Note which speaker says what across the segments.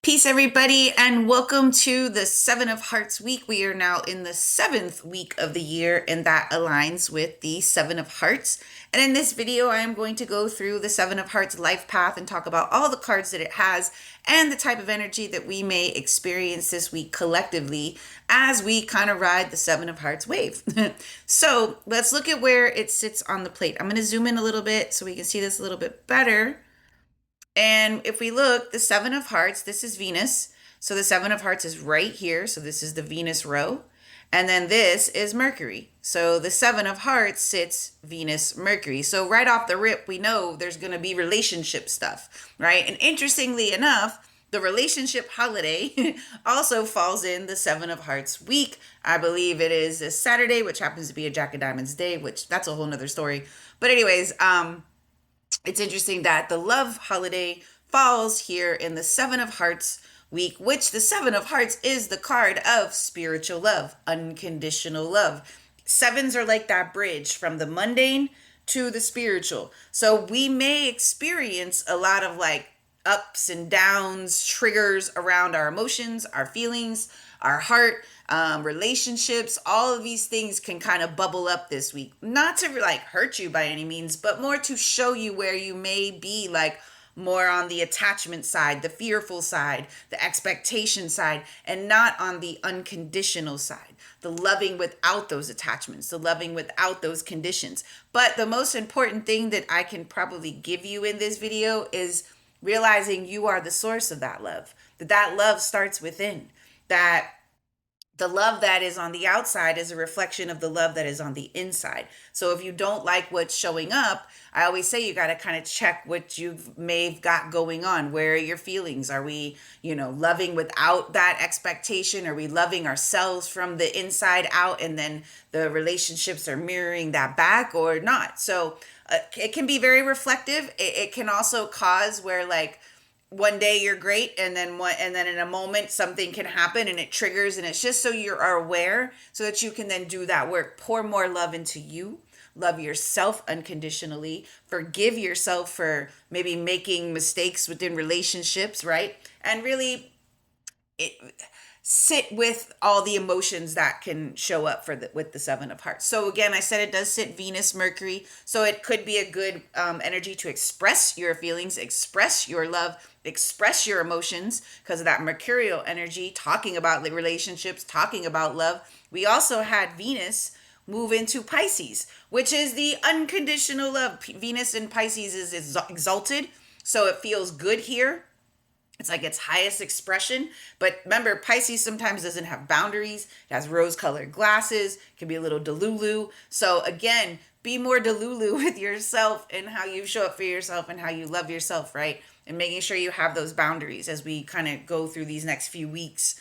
Speaker 1: Peace, everybody, and welcome to the Seven of Hearts week. We are now in the seventh week of the year, and that aligns with the Seven of Hearts. And in this video, I am going to go through the Seven of Hearts life path and talk about all the cards that it has and the type of energy that we may experience this week collectively as we kind of ride the Seven of Hearts wave. So let's look at where it sits on the plate. I'm going to zoom in a little bit so we can see this a little bit better. And if we look, the Seven of Hearts, this is Venus. So the Seven of Hearts is right here. So this is the Venus row. And then this is Mercury. So the Seven of Hearts sits Venus, Mercury. So right off the rip, we know there's going to be relationship stuff, right? And interestingly enough, the relationship holiday also falls in the Seven of Hearts week. I believe it is this Saturday, which happens to be a Jack of Diamonds day, which that's a whole nother story. But anyways, it's interesting that the love holiday falls here in the Seven of Hearts week, which the Seven of Hearts is the card of spiritual love, unconditional love. Sevens are like that bridge from the mundane to the spiritual. So we may experience a lot of like ups and downs, triggers around our emotions, our feelings, our heart, relationships. All of these things can kind of bubble up this week. Not to like hurt you by any means, but more to show you where you may be like more on the attachment side, the fearful side, the expectation side, and not on the unconditional side, the loving without those attachments, the loving without those conditions. But the most important thing that I can probably give you in this video is realizing you are the source of that love, that love starts within, that the love that is on the outside is a reflection of the love that is on the inside. So if you don't like what's showing up, I always say you got to kind of check what you may have got going on. Where are your feelings? Are we, loving without that expectation? Are we loving ourselves from the inside out and then the relationships are mirroring that back or not? So it can be very reflective. It can also cause where like, one day you're great and then in a moment something can happen and it triggers, and it's just so you are aware so that you can then do that work. Pour more love into you, love yourself unconditionally, forgive yourself for maybe making mistakes within relationships, right? And really it, sit with all the emotions that can show up with the Seven of Hearts. So again, I said it does sit Venus, Mercury, so it could be a good energy to express your feelings, express your love, express your emotions because of that mercurial energy, talking about the relationships, talking about love. We also had Venus move into Pisces, which is the unconditional love. Venus in Pisces is exalted, so it feels good here. It's like its highest expression. But remember, Pisces sometimes doesn't have boundaries. It has rose-colored glasses. It can be a little delulu. So again, be more delulu with yourself and how you show up for yourself and how you love yourself, right? And making sure you have those boundaries as we kind of go through these next few weeks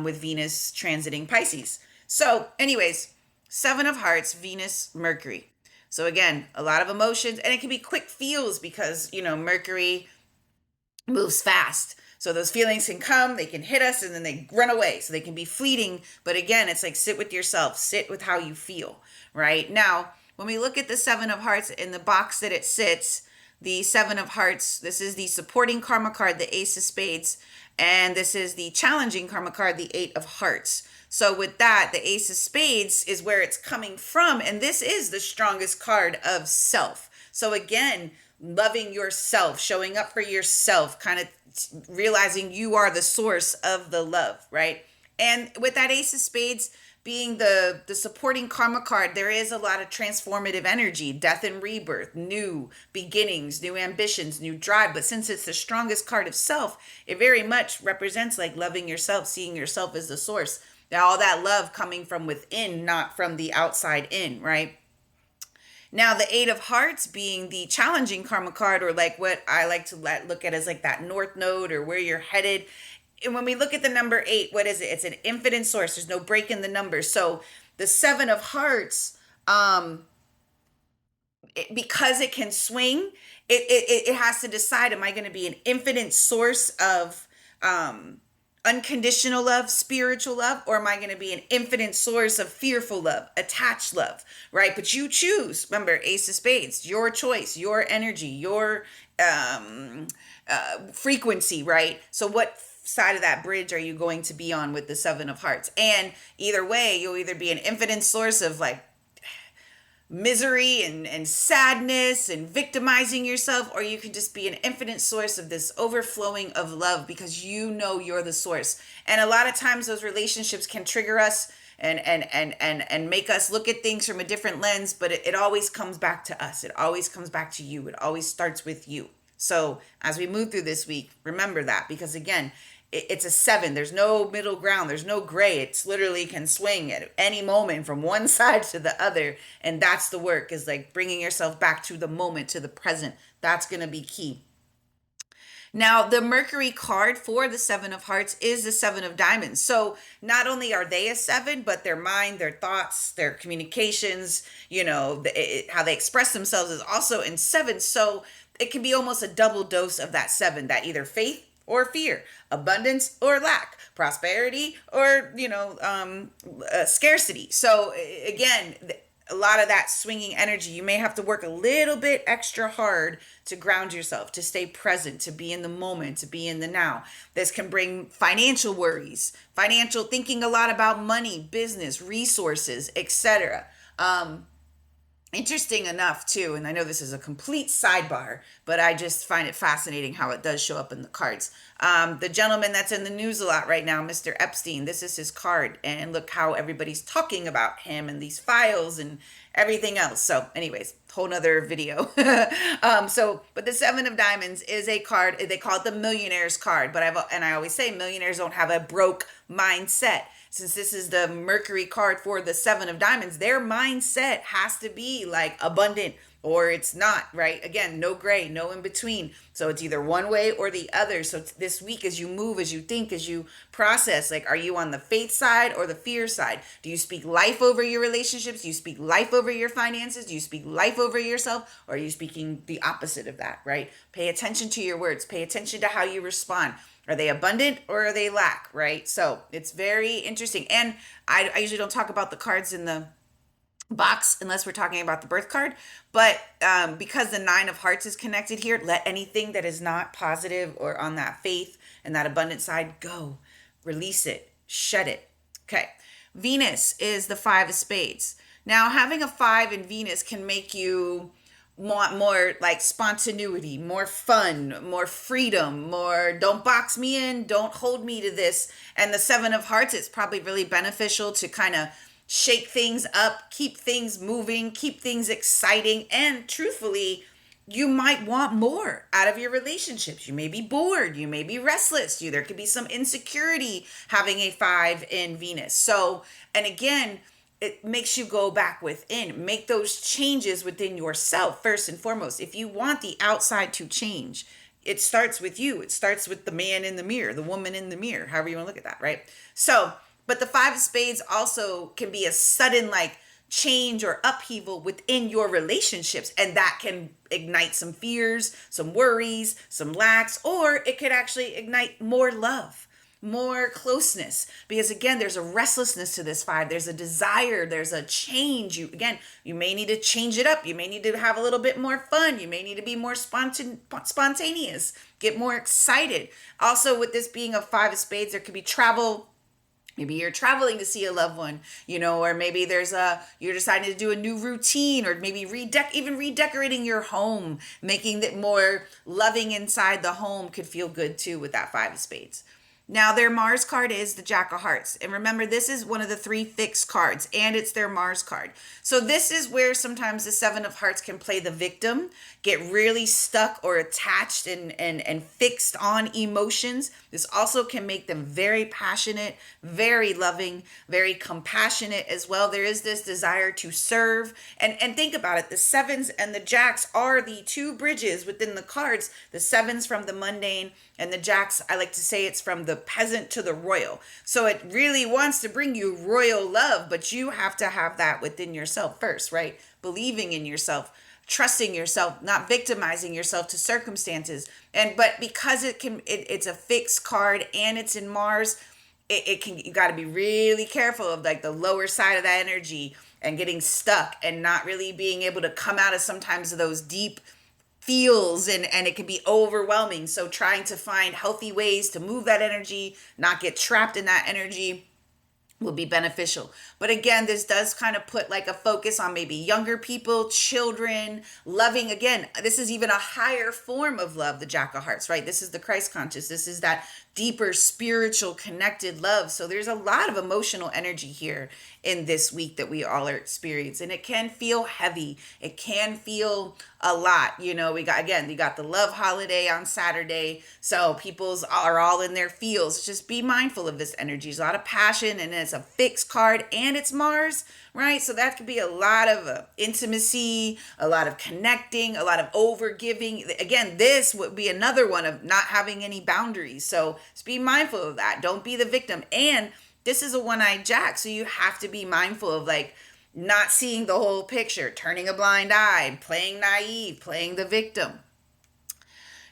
Speaker 1: with Venus transiting Pisces. So anyways, Seven of Hearts, Venus, Mercury. So again, a lot of emotions, and it can be quick feels because, Mercury moves fast. So those feelings can come, they can hit us, and then they run away. So they can be fleeting. But again, it's like sit with yourself, sit with how you feel, right? Now, when we look at the Seven of Hearts in the box that it sits, the Seven of Hearts, this is the supporting karma card, the Ace of Spades, and this is the challenging karma card, the Eight of Hearts. So with that, the Ace of Spades is where it's coming from, and this is the strongest card of self. So again, loving yourself, showing up for yourself, kind of realizing you are the source of the love, right? And with that Ace of Spades being the supporting karma card, there is a lot of transformative energy, death and rebirth, new beginnings, new ambitions, new drive. But since it's the strongest card of self, it very much represents like loving yourself, seeing yourself as the source. Now, all that love coming from within, not from the outside in, right? Now, the Eight of Hearts being the challenging karma card, or like what I like to look at as like that North Node or where you're headed. And when we look at the number 8, what is it? It's an infinite source. There's no break in the numbers. So the Seven of Hearts, because it can swing, it has to decide, am I going to be an infinite source of unconditional love, spiritual love, or am I going to be an infinite source of fearful love, attached love, right? But you choose. Remember, Ace of Spades, your choice, your energy, your frequency, right? So what side of that bridge are you going to be on with the Seven of Hearts? And either way, you'll either be an infinite source of like misery and sadness and victimizing yourself, or you can just be an infinite source of this overflowing of love because you know you're the source. And a lot of times those relationships can trigger us and make us look at things from a different lens, but it always comes back to us. It always comes back to you. It always starts with you. So as we move through this week, remember that, because again, it's a seven. There's no middle ground. There's no gray. It's literally can swing at any moment from one side to the other. And that's the work, is like bringing yourself back to the moment, to the present. That's going to be key. Now, the Mercury card for the Seven of Hearts is the Seven of Diamonds. So not only are they a seven, but their mind, their thoughts, their communications, how they express themselves is also in seven. So it can be almost a double dose of that seven, that either faith or fear, abundance or lack, prosperity or, scarcity. So again, a lot of that swinging energy, you may have to work a little bit extra hard to ground yourself, to stay present, to be in the moment, to be in the now. This can bring financial worries, financial thinking a lot about money, business, resources, etc. Interesting enough too, and I know this is a complete sidebar, but I just find it fascinating how it does show up in the cards. The gentleman that's in the news a lot right now, Mr. Epstein, this is his card, and look how everybody's talking about him and these files and everything else. So anyways, whole nother video. But the Seven of Diamonds is a card, they call it the millionaire's card, but I always say millionaires don't have a broke mindset. Since this is the Mercury card for the Seven of Diamonds, their mindset has to be like abundant or it's not, right? Again, no gray, no in between. So it's either one way or the other. So this week, as you move, as you think, as you process, like, are you on the faith side or the fear side? Do you speak life over your relationships? Do you speak life over your finances? Do you speak life over yourself? Or are you speaking the opposite of that, right? Pay attention to your words. Pay attention to how you respond. Are they abundant or are they lack, right? So it's very interesting. And I usually don't talk about the cards in the box unless we're talking about the birth card. But because the Nine of Hearts is connected here, let anything that is not positive or on that faith and that abundant side go. Release it. Shed it. Okay. Venus is the Five of Spades. Now, having a five in Venus can make you want more like spontaneity, more fun, more freedom, more don't box me in, don't hold me to this. And the Seven of Hearts, it's probably really beneficial to kind of shake things up, keep things moving, keep things exciting. And truthfully, you might want more out of your relationships. You may be bored, you may be restless, there could be some insecurity having a five in Venus. So, and again, it makes you go back within, make those changes within yourself first and foremost. If you want the outside to change, it starts with you. It starts with the man in the mirror, the woman in the mirror, however you want to look at that, right? So, but the Five of Spades also can be a sudden like change or upheaval within your relationships, and that can ignite some fears, some worries, some lacks, or it could actually ignite more love, more closeness, because again, there's a restlessness to this five. There's a desire, there's a change. You may need to change it up. You may need to have a little bit more fun. You may need to be more spontaneous, get more excited. Also, with this being a Five of Spades, there could be travel. Maybe you're traveling to see a loved one, or maybe you're deciding to do a new routine, or maybe even redecorating your home, making it more loving inside the home could feel good too with that Five of Spades. Now, their Mars card is the Jack of Hearts. And remember, this is one of the three fixed cards, and it's their Mars card. So this is where sometimes the Seven of Hearts can play the victim, get really stuck or attached and fixed on emotions. This also can make them very passionate, very loving, very compassionate as well. There is this desire to serve. And think about it. The sevens and the jacks are the two bridges within the cards. The sevens from the mundane, and the jacks, I like to say it's from the peasant to the royal. So it really wants to bring you royal love, but you have to have that within yourself first, right? Believing in yourself, trusting yourself, not victimizing yourself to circumstances. But because it's a fixed card and it's in Mars, you got to be really careful of like the lower side of that energy and getting stuck and not really being able to come out of sometimes of those deep feels, and it can be overwhelming. So trying to find healthy ways to move that energy, not get trapped in that energy, will be beneficial. But again, this does kind of put like a focus on maybe younger people, children, loving. Again, this is even a higher form of love, the Jack of Hearts, right? This is the Christ conscious. This is that deeper spiritual connected love. So there's a lot of emotional energy here in this week that we all are experiencing. And it can feel heavy. It can feel a lot. We got the love holiday on Saturday. So people's are all in their feels. Just be mindful of this energy. There's a lot of passion, and it's a fixed card, and it's Mars, right? So that could be a lot of intimacy, a lot of connecting, a lot of over giving. Again, this would be another one of not having any boundaries. So just be mindful of that. Don't be the victim. And this is a one-eyed Jack, so you have to be mindful of like not seeing the whole picture, turning a blind eye, playing naive, playing the victim.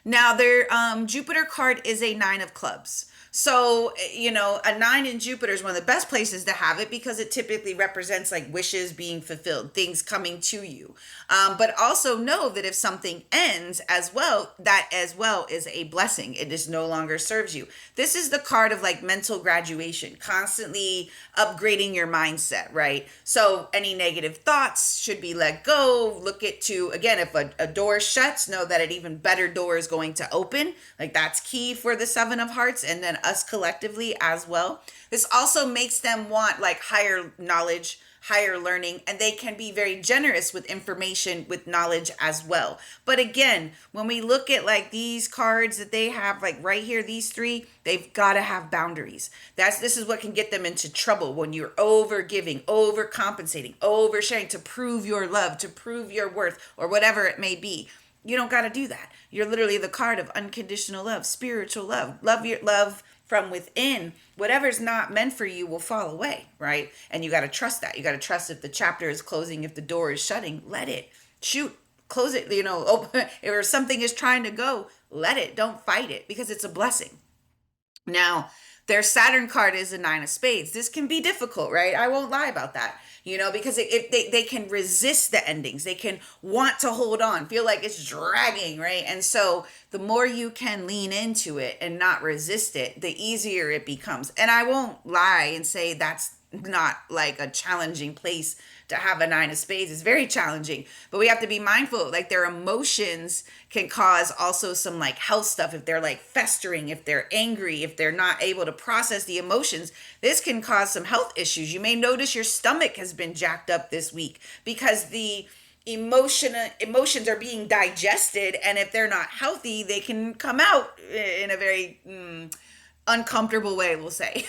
Speaker 1: Now, their Jupiter card is a 9 of clubs. So, a 9 in Jupiter is one of the best places to have it because it typically represents like wishes being fulfilled, things coming to you. But also know that if something ends as well, that as well is a blessing. It just no longer serves you. This is the card of like mental graduation, constantly upgrading your mindset, right? So any negative thoughts should be let go. Again, if a door shuts, know that an even better door is going to open. Like that's key for the 7 of Hearts, and then us collectively as well. This also makes them want like higher knowledge, higher learning, and they can be very generous with information, with knowledge as well. But again, when we look at like these cards that they have like right here, these 3, they've got to have boundaries. This is what can get them into trouble when you're over giving, over compensating, oversharing to prove your love, to prove your worth, or whatever it may be. You don't got to do that. You're literally the card of unconditional love, spiritual love, love from within. Whatever's not meant for you will fall away, right? And you got to trust that. You got to trust if the chapter is closing, if the door is shutting, let it shoot, close it, open. If something is trying to go, let it, don't fight it, because it's a blessing. Now, their Saturn card is a 9 of spades. This can be difficult, right? I won't lie about that, because they can resist the endings. They can want to hold on, feel like it's dragging, right? And so the more you can lean into it and not resist it, the easier it becomes. And I won't lie and say that's not like a challenging place to have a 9 of spades. It's very challenging, but we have to be mindful. Like their emotions can cause also some like health stuff. If they're like festering, if they're angry, if they're not able to process the emotions, this can cause some health issues. You may notice your stomach has been jacked up this week because the emotions are being digested, and if they're not healthy, they can come out in a very uncomfortable way, we'll say.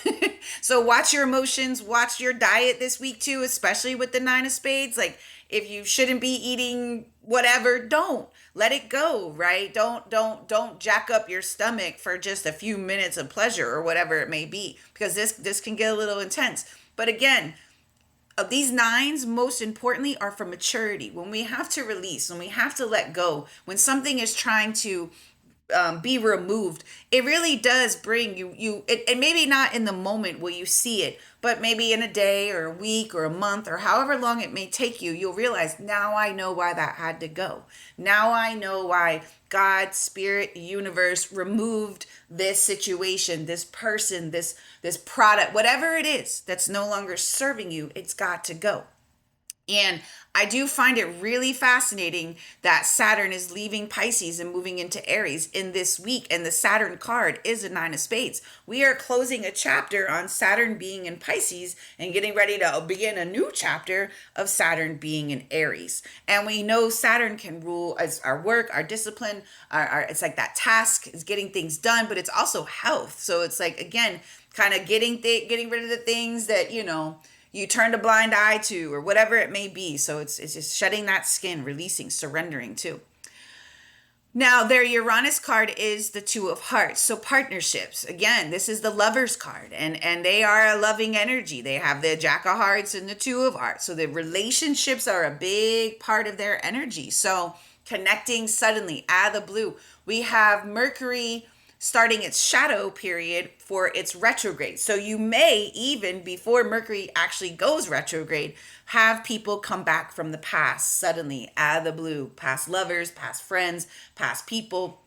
Speaker 1: So watch your emotions, watch your diet this week too, especially with the 9 of spades. Like if you shouldn't be eating whatever, don't let it go, right? Don't jack up your stomach for just a few minutes of pleasure or whatever it may be, because this can get a little intense. But again, of these 9s, most importantly, are for maturity. When we have to release, when we have to let go, when something is trying to be removed, it really does bring and maybe not in the moment where you see it, but maybe in a day or a week or a month or however long it may take you, you'll realize, now I know why that had to go. Now I know why God, spirit, universe removed this situation, this person, this product, whatever it is that's no longer serving you. It's got to go. And I do find it really fascinating that Saturn is leaving Pisces and moving into Aries in this week. And the Saturn card is a 9 of spades. We are closing a chapter on Saturn being in Pisces and getting ready to begin a new chapter of Saturn being in Aries. And we know Saturn can rule as our work, our discipline, it's like that task is getting things done, but it's also health. So it's like, again, kind of getting rid of the things that, you turned a blind eye to, or whatever it may be. So it's just shedding that skin, releasing, surrendering too. Now, their Uranus card is the 2 of Hearts. So partnerships. Again, this is the Lovers card, and they are a loving energy. They have the Jack of Hearts and the 2 of Hearts. So the relationships are a big part of their energy. So connecting suddenly out of the blue. We have Mercury starting its shadow period for its retrograde. So you may, even before Mercury actually goes retrograde, have people come back from the past suddenly out of the blue, past lovers, past friends, past people.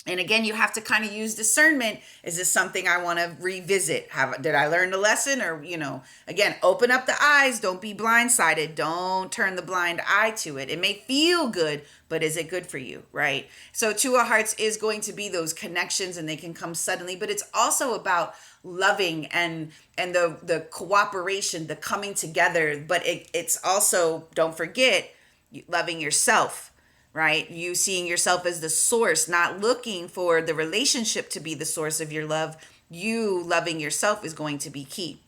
Speaker 1: And again, you have to kind of use discernment. Is this something I want to revisit? Did I learn the lesson? Or, again, open up the eyes. Don't be blindsided. Don't turn the blind eye to it. It may feel good, but is it good for you? Right? So Two of Hearts is going to be those connections, and they can come suddenly, but it's also about loving and the cooperation, the coming together. But it's also, don't forget, loving yourself, right? You seeing yourself as the source, not looking for the relationship to be the source of your love. You loving yourself is going to be key.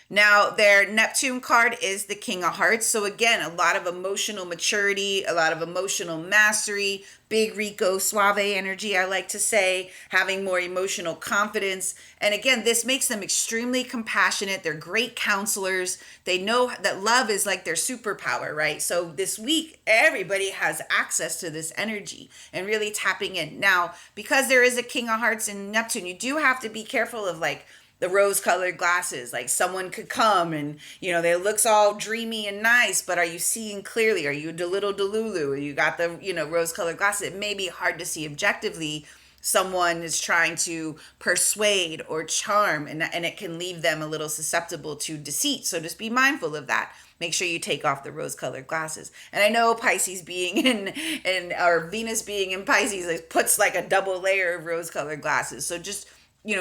Speaker 1: Now, their Neptune card is the King of Hearts. So again, a lot of emotional maturity, a lot of emotional mastery, big Rico Suave energy, I like to say, having more emotional confidence. And again, this makes them extremely compassionate. They're great counselors. They know that love is like their superpower, right? So this week, everybody has access to this energy and really tapping in. Now, because there is a King of Hearts in Neptune, you do have to be careful of like the rose colored glasses. Like someone could come and, they looks all dreamy and nice, but are you seeing clearly? Are you a little delulu? Or you got the, rose colored glasses? It may be hard to see objectively. Someone is trying to persuade or charm, and it can leave them a little susceptible to deceit. So just be mindful of that. Make sure you take off the rose colored glasses. And I know Pisces being in or Venus being in Pisces, it puts like a double layer of rose colored glasses. So just,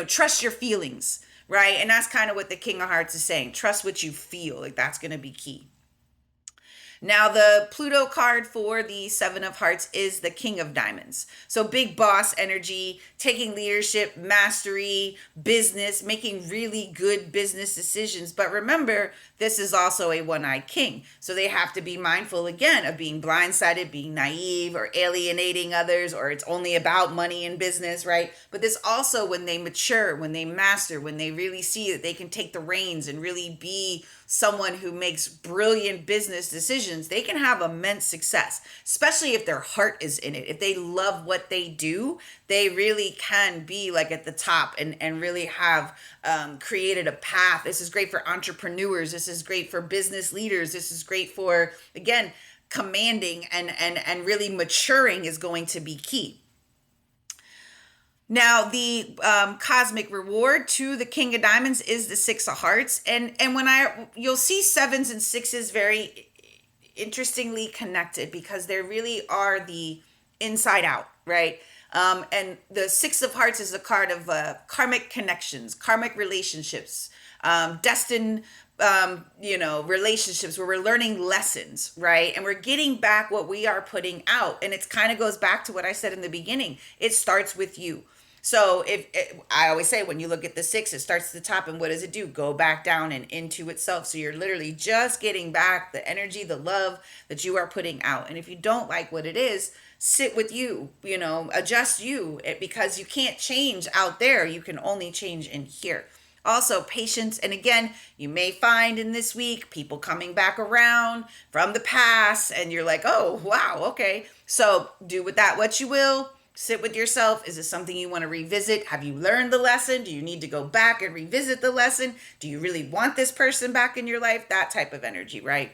Speaker 1: trust your feelings, right? And that's kind of what the King of Hearts is saying. Trust what you feel. Like that's going to be key. Now, the Pluto card for the Seven of Hearts is the King of Diamonds. So big boss energy, taking leadership, mastery, business, making really good business decisions. But remember, this is also a one-eyed king. So they have to be mindful, again, of being blindsided, being naive, or alienating others, or it's only about money and business, right? But this also, when they mature, when they master, when they really see that they can take the reins and really be someone who makes brilliant business decisions, they can have immense success, especially if their heart is in it. If they love what they do, they really can be like at the top and really have created a path. This is great for entrepreneurs. This is great for business leaders. This is great for, again, commanding and really maturing is going to be key. Now, the cosmic reward to the King of Diamonds is the Six of Hearts. And you'll see sevens and sixes very interestingly connected because they really are the inside out, right? And the Six of Hearts is a card of karmic connections, karmic relationships, destined relationships where we're learning lessons, right? And we're getting back what we are putting out. And it kind of goes back to what I said in the beginning. It starts with you. So I always say, when you look at the six, it starts at the top, and what does it do? Go back down and into itself. So you're literally just getting back the energy, the love that you are putting out. And if you don't like what it is, sit with you, adjust you, because you can't change out there. You can only change in here. Also, patience. And again, you may find in this week people coming back around from the past, and you're like, oh, wow, okay. So do with that what you will. Sit with yourself. Is this something you want to revisit? Have you learned the lesson? Do you need to go back and revisit the lesson? Do you really want this person back in your life? That type of energy, right?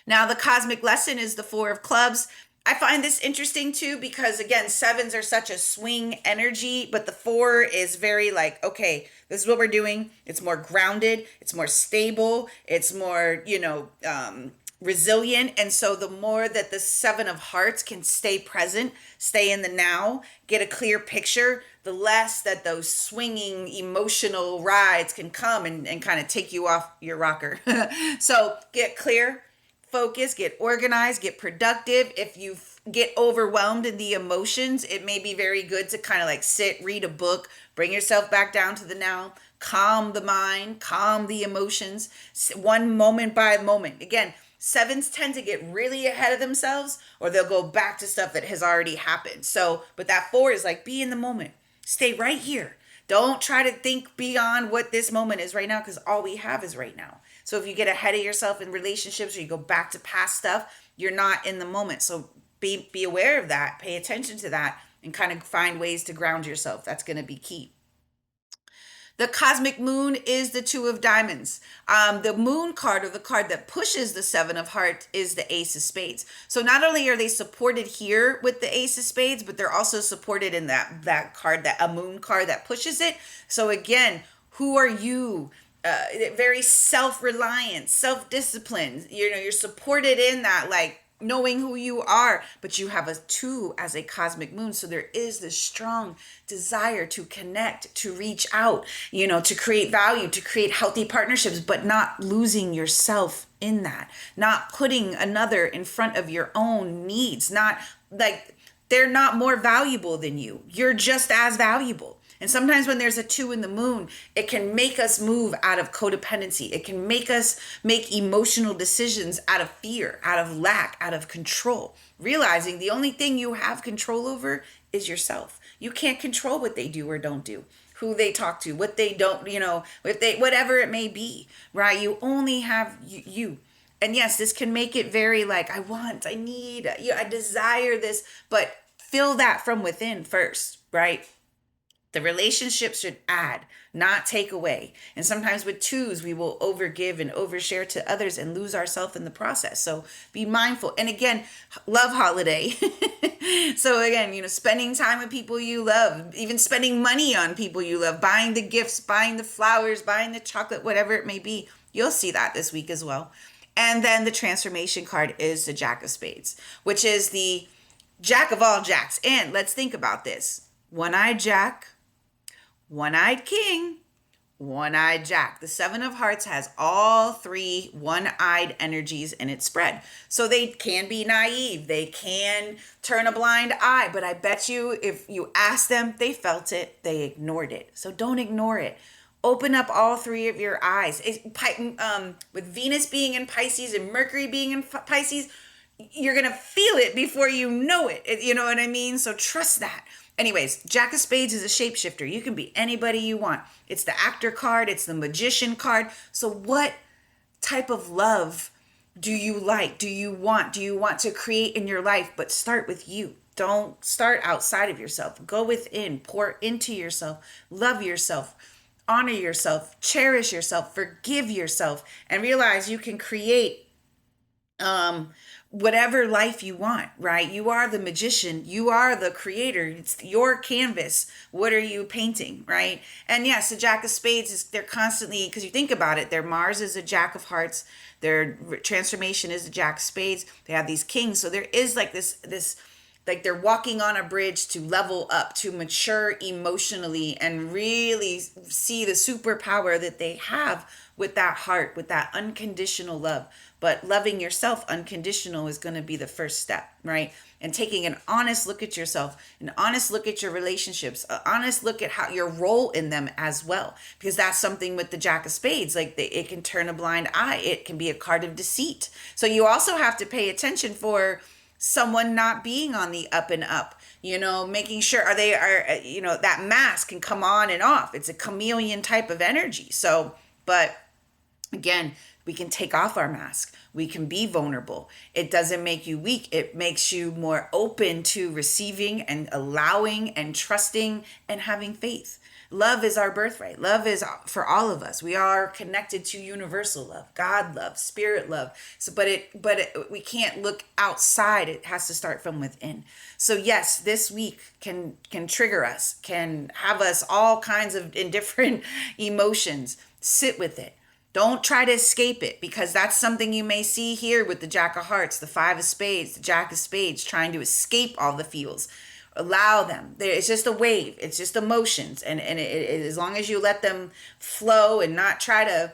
Speaker 1: Now, the cosmic lesson is the Four of Clubs. I find this interesting too because, again, sevens are such a swing energy, but the four is very like, okay, this is what we're doing. It's more grounded. It's more stable. It's more, resilient. And so the more that the Seven of Hearts can stay present, stay in the now, get a clear picture, the less that those swinging emotional rides can come and kind of take you off your rocker. So get clear, focus, get organized, get productive. If you get overwhelmed in the emotions, it may be very good to kind of like sit, read a book, bring yourself back down to the now, calm the mind, calm the emotions, one moment by moment. Again, sevens tend to get really ahead of themselves, or they'll go back to stuff that has already happened. So, but that four is like, be in the moment. Stay right here. Don't try to think beyond what this moment is right now, because all we have is right now. So if you get ahead of yourself in relationships or you go back to past stuff, you're not in the moment. So be aware of that. Pay attention to that and kind of find ways to ground yourself. That's going to be key. The cosmic moon is the two of diamonds. The moon card, or the card that pushes the seven of hearts, is the ace of spades. So not only are they supported here with the ace of spades, but they're also supported in that card, that a moon card that pushes it. So again, who are you? Very self-reliant, self-disciplined. You're supported in that, like, knowing who you are, but you have a two as a cosmic moon. So there is this strong desire to connect, to reach out, to create value, to create healthy partnerships, but not losing yourself in that, not putting another in front of your own needs, not like they're not more valuable than you. You're just as valuable. And sometimes when there's a two in the moon, it can make us move out of codependency. It can make us make emotional decisions out of fear, out of lack, out of control. Realizing the only thing you have control over is yourself. You can't control what they do or don't do, who they talk to, what they don't, if they, whatever it may be, right? You only have you. And yes, this can make it very like, I want, I need, I desire this, but feel that from within first, right? The relationship should add, not take away. And sometimes with twos, we will overgive and overshare to others and lose ourselves in the process. So be mindful. And again, love holiday. So again, spending time with people you love, even spending money on people you love, buying the gifts, buying the flowers, buying the chocolate, whatever it may be. You'll see that this week as well. And then the transformation card is the Jack of Spades, which is the Jack of all jacks. And let's think about this. One-eyed Jack, one-eyed King, one-eyed Jack. The Seven of Hearts has all three one-eyed energies in its spread. So they can be naive. They can turn a blind eye. But I bet you if you ask them, they felt it. They ignored it. So don't ignore it. Open up all three of your eyes. With Venus being in Pisces and Mercury being in Pisces, you're going to feel it before you know it. You know what I mean? So trust that. Anyways, Jack of Spades is a shapeshifter. You can be anybody you want. It's the actor card. It's the magician card. So what type of love do you like? Do you want? Do you want to create in your life? But start with you. Don't start outside of yourself. Go within. Pour into yourself. Love yourself. Honor yourself. Cherish yourself. Forgive yourself. And realize you can create whatever life you want, right? You are the magician. You are the creator. It's your canvas. What are you painting, right? And yes, the Jack of Spades is, they're constantly, because you think about it, their Mars is a Jack of Hearts. Their transformation is the Jack of Spades. They have these kings. So there is like this, like they're walking on a bridge to level up, to mature emotionally and really see the superpower that they have with that heart, with that unconditional love. But loving yourself unconditional is going to be the first step, right? And taking an honest look at yourself, an honest look at your relationships, an honest look at how your role in them as well. Because that's something with the Jack of Spades, like it can turn a blind eye. It can be a card of deceit. So you also have to pay attention for someone not being on the up and up, making sure that mask can come on and off. It's a chameleon type of energy. So, but again, we can take off our mask. We can be vulnerable. It doesn't make you weak. It makes you more open to receiving and allowing and trusting and having faith. Love is our birthright. Love is for all of us. We are connected to universal love, God love, spirit love. So, we can't look outside. It has to start from within. So yes, this week can trigger us, can have us all kinds of in different emotions. Sit with it. Don't try to escape it, because that's something you may see here with the Jack of Hearts, the Five of Spades, the Jack of Spades, trying to escape all the feels. Allow them. It's just a wave. It's just emotions. And as long as you let them flow and not try to,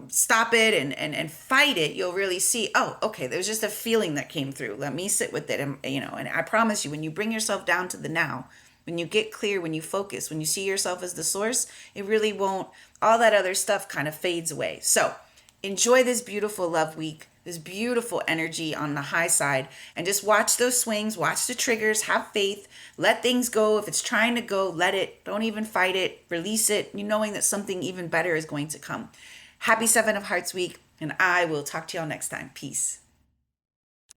Speaker 1: stop it and fight it, you'll really see, oh, okay, there's just a feeling that came through. Let me sit with it. And I promise you, when you bring yourself down to the now, when you get clear, when you focus, when you see yourself as the source, it really won't, all that other stuff kind of fades away. So enjoy this beautiful love week, this beautiful energy on the high side, and just watch those swings, watch the triggers, have faith, let things go. If it's trying to go, let it, don't even fight it, release it, knowing that something even better is going to come. Happy 7 of Hearts week, and I will talk to y'all next time. Peace.